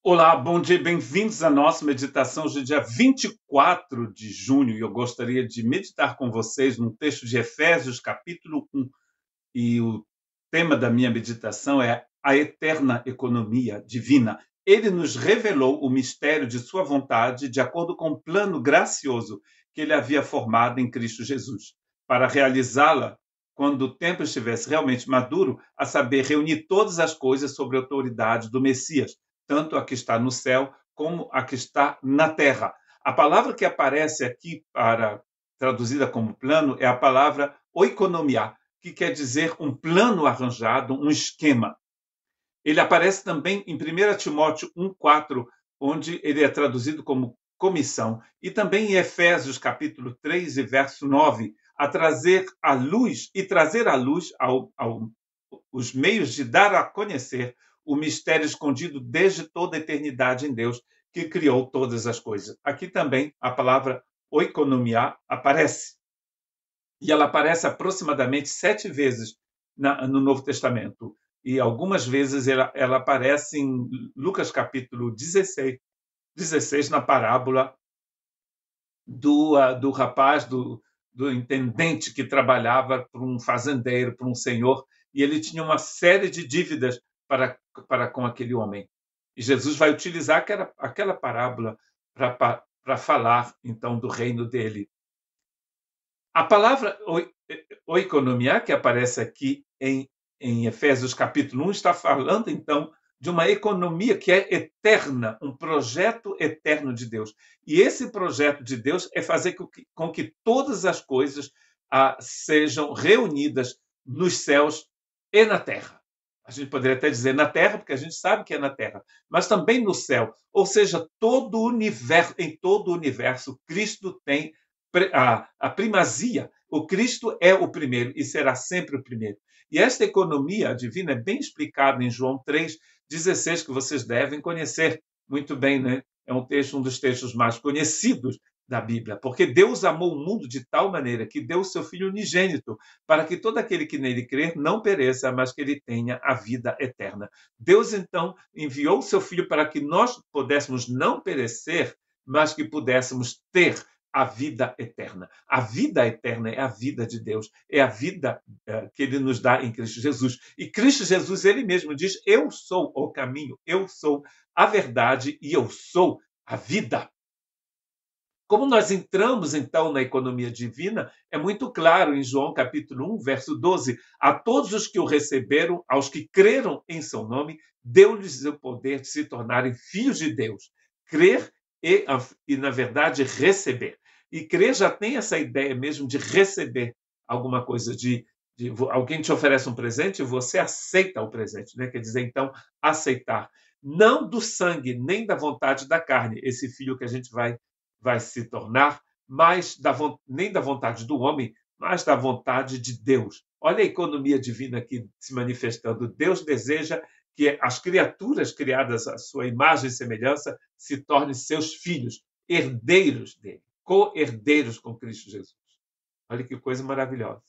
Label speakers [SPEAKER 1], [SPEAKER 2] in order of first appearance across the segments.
[SPEAKER 1] Olá, bom dia, bem-vindos à nossa meditação de dia 24 de junho. E eu gostaria de meditar com vocês num texto de Efésios, capítulo 1. E o tema da minha meditação é a eterna economia divina. Ele nos revelou o mistério de sua vontade de acordo com o plano gracioso que ele havia formado em Cristo Jesus, para realizá-la quando o tempo estivesse realmente maduro, a saber, reunir todas as coisas sob a autoridade do Messias, tanto a que está no céu como a que está na terra. A palavra que aparece aqui para traduzida como plano é a palavra oikonomia, que quer dizer um plano arranjado, um esquema. Ele aparece também em 1 Timóteo 1,4, onde ele é traduzido como comissão, e também em Efésios capítulo 3 e verso 9, a trazer à luz os meios de dar a conhecer o mistério escondido desde toda a eternidade em Deus, que criou todas as coisas. Aqui também a palavra oikonomia aparece. E ela aparece aproximadamente 7 vezes no Novo Testamento. E algumas vezes ela aparece em Lucas capítulo 16 na parábola do rapaz, do intendente que trabalhava para um fazendeiro, para um senhor, e ele tinha uma série de dívidas para com aquele homem. E Jesus vai utilizar aquela parábola para falar, então, do reino dele. A palavra oikonomia, que aparece aqui em Efésios capítulo 1, está falando, então, de uma economia que é eterna, um projeto eterno de Deus. E esse projeto de Deus é fazer com que todas as coisas sejam reunidas nos céus e na terra. A gente poderia até dizer na terra, porque a gente sabe que é na terra, mas também no céu. Ou seja, todo o universo, em todo o universo, Cristo tem a primazia. O Cristo é o primeiro e será sempre o primeiro. E esta economia divina é bem explicada em João 3,16, que vocês devem conhecer muito bem, né? É um dos textos mais conhecidos da Bíblia, porque Deus amou o mundo de tal maneira que deu o seu Filho unigênito, para que todo aquele que nele crer não pereça, mas que ele tenha a vida eterna. Deus, então, enviou o seu Filho para que nós pudéssemos não perecer, mas que pudéssemos ter a vida eterna. A vida eterna é a vida de Deus, é a vida que ele nos dá em Cristo Jesus. E Cristo Jesus, ele mesmo diz: eu sou o caminho, eu sou a verdade e eu sou a vida. Como nós entramos, então, na economia divina, é muito claro em João capítulo 1, verso 12: a todos os que o receberam, aos que creram em seu nome, deu-lhes o poder de se tornarem filhos de Deus. Crer e, na verdade, receber. E crer já tem essa ideia mesmo de receber alguma coisa, de alguém te oferece um presente e você aceita o presente, né? Quer dizer, então, aceitar. Não do sangue, nem da vontade da carne, esse filho que a gente vai se tornar, nem da vontade do homem, mas da vontade de Deus. Olha a economia divina aqui se manifestando. Deus deseja que as criaturas criadas à sua imagem e semelhança se tornem seus filhos, herdeiros dele, co-herdeiros com Cristo Jesus. Olha que coisa maravilhosa.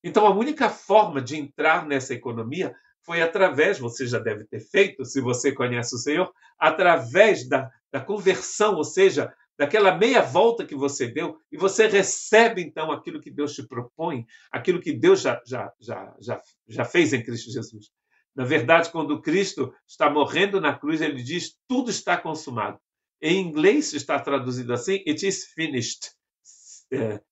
[SPEAKER 1] Então, a única forma de entrar nessa economia foi através, você já deve ter feito, se você conhece o Senhor, através da conversão, ou seja, daquela meia volta que você deu, e você recebe, então, aquilo que Deus te propõe, aquilo que Deus já fez em Cristo Jesus. Na verdade, quando Cristo está morrendo na cruz, ele diz: tudo está consumado. Em inglês está traduzido assim: it is finished.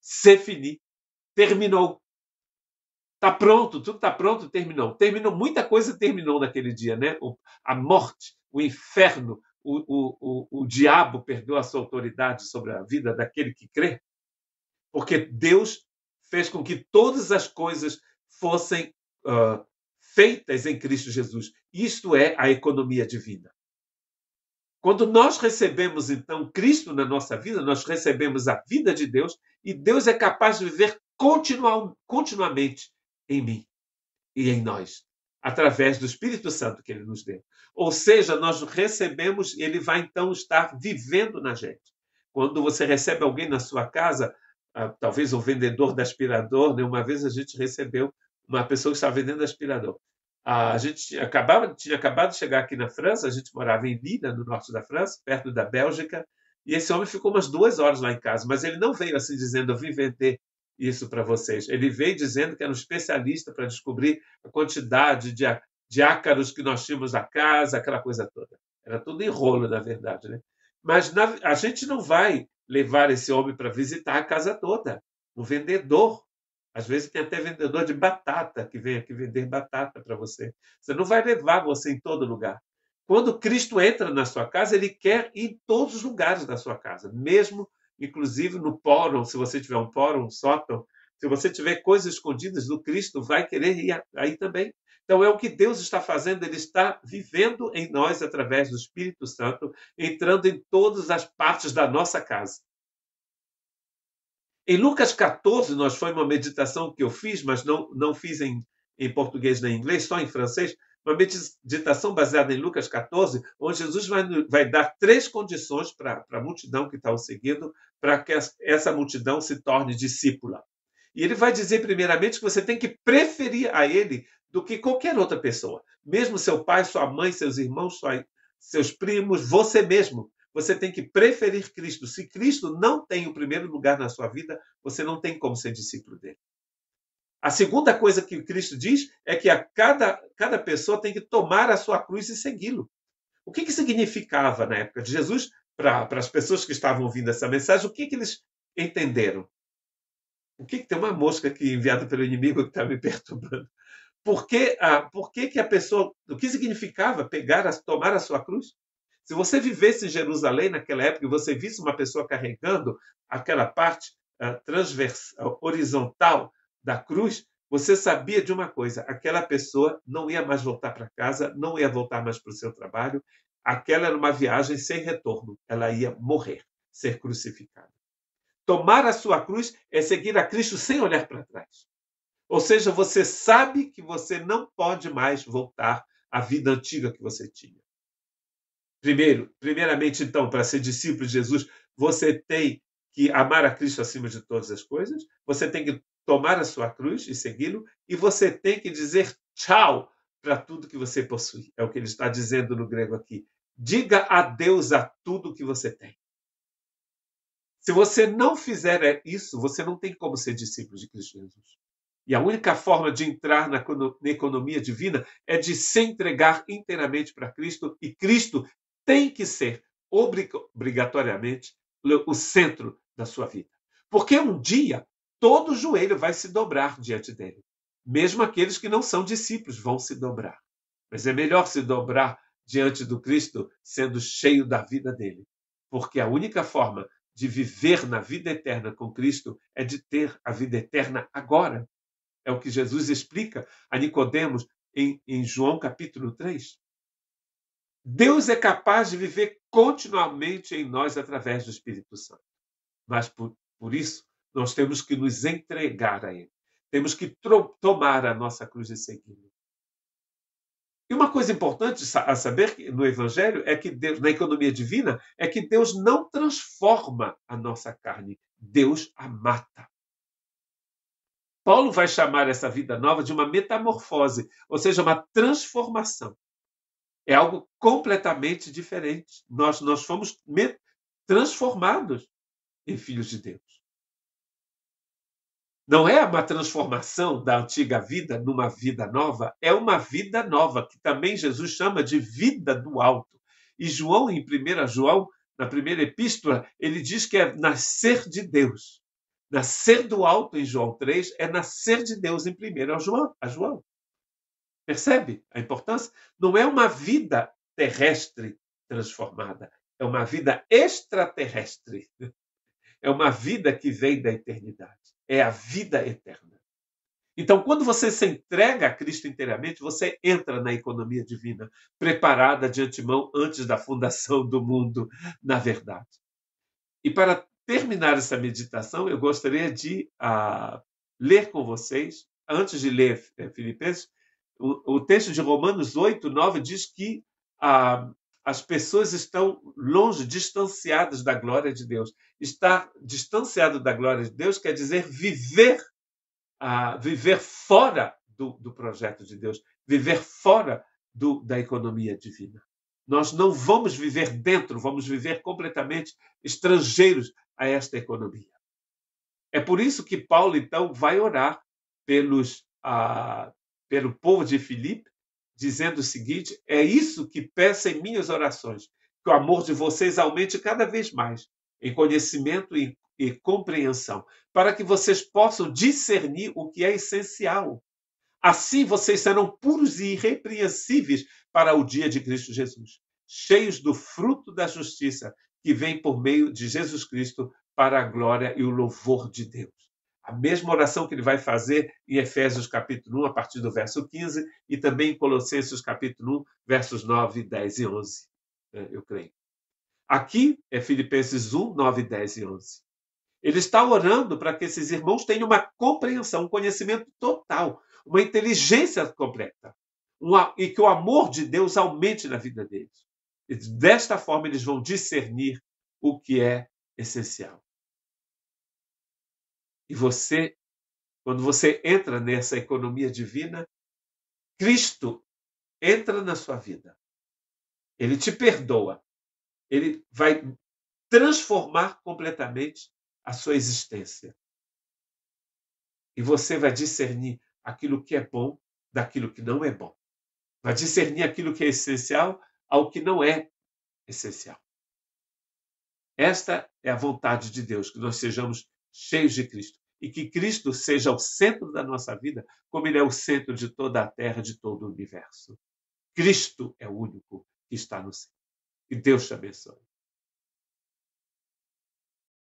[SPEAKER 1] C'est fini. Terminou. Está pronto, tudo está pronto, terminou. Terminou, muita coisa terminou naquele dia, né? A morte, o inferno, o diabo perdeu a sua autoridade sobre a vida daquele que crê, porque Deus fez com que todas as coisas fossem feitas em Cristo Jesus. Isto é a economia divina. Quando nós recebemos, então, Cristo na nossa vida, nós recebemos a vida de Deus e Deus é capaz de viver continuamente em mim e em nós, através do Espírito Santo que ele nos deu. Ou seja, nós recebemos e ele vai então estar vivendo na gente. Quando você recebe alguém na sua casa, talvez um vendedor de aspirador, né? Uma vez a gente recebeu uma pessoa que estava vendendo aspirador. A gente tinha acabado de chegar aqui na França, a gente morava em Lille, no norte da França, perto da Bélgica, e esse homem ficou umas 2 horas lá em casa, mas ele não veio assim dizendo, eu vim vender isso para vocês. Ele veio dizendo que era um especialista para descobrir a quantidade de ácaros que nós tínhamos na casa, aquela coisa toda. Era tudo enrolo, na verdade. Né? Mas a gente não vai levar esse homem para visitar a casa toda. O vendedor, às vezes tem até vendedor de batata que vem aqui vender batata para você. Você não vai levar você em todo lugar. Quando Cristo entra na sua casa, ele quer ir em todos os lugares da sua casa, mesmo, inclusive, no pórão, se você tiver um pórão, um sótão, se você tiver coisas escondidas do Cristo, vai querer ir aí também. Então, é o que Deus está fazendo, ele está vivendo em nós através do Espírito Santo, entrando em todas as partes da nossa casa. Em Lucas 14, foi uma meditação que eu fiz, mas não fiz em português nem em inglês, só em francês, uma meditação baseada em Lucas 14, onde Jesus vai dar 3 condições para a multidão que está o seguindo, para que essa multidão se torne discípula. E ele vai dizer, primeiramente, que você tem que preferir a ele do que qualquer outra pessoa. Mesmo seu pai, sua mãe, seus irmãos, seus primos, você mesmo. Você tem que preferir Cristo. Se Cristo não tem o primeiro lugar na sua vida, você não tem como ser discípulo dele. A segunda coisa que Cristo diz é que cada pessoa tem que tomar a sua cruz e segui-lo. O que significava na época de Jesus, para as pessoas que estavam ouvindo essa mensagem, o que eles entenderam? Tem uma mosca aqui enviada pelo inimigo que está me perturbando. Por que a pessoa... O que significava tomar a sua cruz? Se você vivesse em Jerusalém naquela época e você visse uma pessoa carregando aquela parte horizontal da cruz, você sabia de uma coisa, aquela pessoa não ia mais voltar para casa, não ia voltar mais para o seu trabalho, aquela era uma viagem sem retorno, ela ia morrer, ser crucificada. Tomar a sua cruz é seguir a Cristo sem olhar para trás. Ou seja, você sabe que você não pode mais voltar à vida antiga que você tinha. Primeiramente, então, para ser discípulo de Jesus, você tem que amar a Cristo acima de todas as coisas, você tem que tomar a sua cruz e segui-lo, e você tem que dizer tchau para tudo que você possui. É o que ele está dizendo no grego aqui. Diga adeus a tudo que você tem. Se você não fizer isso, você não tem como ser discípulo de Cristo Jesus. E a única forma de entrar na economia divina é de se entregar inteiramente para Cristo, e Cristo tem que ser obrigatoriamente o centro da sua vida. Porque um dia todo joelho vai se dobrar diante dele. Mesmo aqueles que não são discípulos vão se dobrar. Mas é melhor se dobrar diante do Cristo sendo cheio da vida dele. Porque a única forma de viver na vida eterna com Cristo é de ter a vida eterna agora. É o que Jesus explica a Nicodemos em João capítulo 3. Deus é capaz de viver continuamente em nós através do Espírito Santo. Mas por isso, nós temos que nos entregar a Ele. Temos que tomar a nossa cruz e segui-lo. E uma coisa importante a saber no Evangelho é que Deus, na economia divina, é que Deus não transforma a nossa carne, Deus a mata. Paulo vai chamar essa vida nova de uma metamorfose, ou seja, uma transformação. É algo completamente diferente. Nós fomos transformados em filhos de Deus. Não é uma transformação da antiga vida numa vida nova, é uma vida nova, que também Jesus chama de vida do alto. E João, em 1 João, na primeira epístola, ele diz que é nascer de Deus. Nascer do alto, em João 3, é nascer de Deus em 1 João. Percebe a importância? Não é uma vida terrestre transformada, é uma vida extraterrestre. É uma vida que vem da eternidade. É a vida eterna. Então, quando você se entrega a Cristo inteiramente, você entra na economia divina, preparada de antemão antes da fundação do mundo, na verdade. E para terminar essa meditação, eu gostaria de ler com vocês, antes de ler Filipenses, o texto de Romanos 8, 9 diz que as pessoas estão longe, distanciadas da glória de Deus. Estar distanciado da glória de Deus quer dizer viver fora do projeto de Deus, viver fora da economia divina. Nós não vamos viver dentro, vamos viver completamente estrangeiros a esta economia. É por isso que Paulo, então, vai orar pelo povo de Filipe, dizendo o seguinte: é isso que peço em minhas orações, que o amor de vocês aumente cada vez mais em conhecimento e compreensão, para que vocês possam discernir o que é essencial. Assim vocês serão puros e irrepreensíveis para o dia de Cristo Jesus, cheios do fruto da justiça que vem por meio de Jesus Cristo para a glória e o louvor de Deus. A mesma oração que ele vai fazer em Efésios capítulo 1, a partir do verso 15, e também em Colossenses capítulo 1, versos 9, 10 e 11, eu creio. Aqui é Filipenses 1, 9, 10 e 11. Ele está orando para que esses irmãos tenham uma compreensão, um conhecimento total, uma inteligência completa, e que o amor de Deus aumente na vida deles. E desta forma, eles vão discernir o que é essencial. E você, quando você entra nessa economia divina, Cristo entra na sua vida. Ele te perdoa. Ele vai transformar completamente a sua existência. E você vai discernir aquilo que é bom daquilo que não é bom. Vai discernir aquilo que é essencial ao que não é essencial. Esta é a vontade de Deus, que nós sejamos cheios de Cristo. E que Cristo seja o centro da nossa vida, como Ele é o centro de toda a terra, de todo o universo. Cristo é o único que está no céu. Que Deus te abençoe.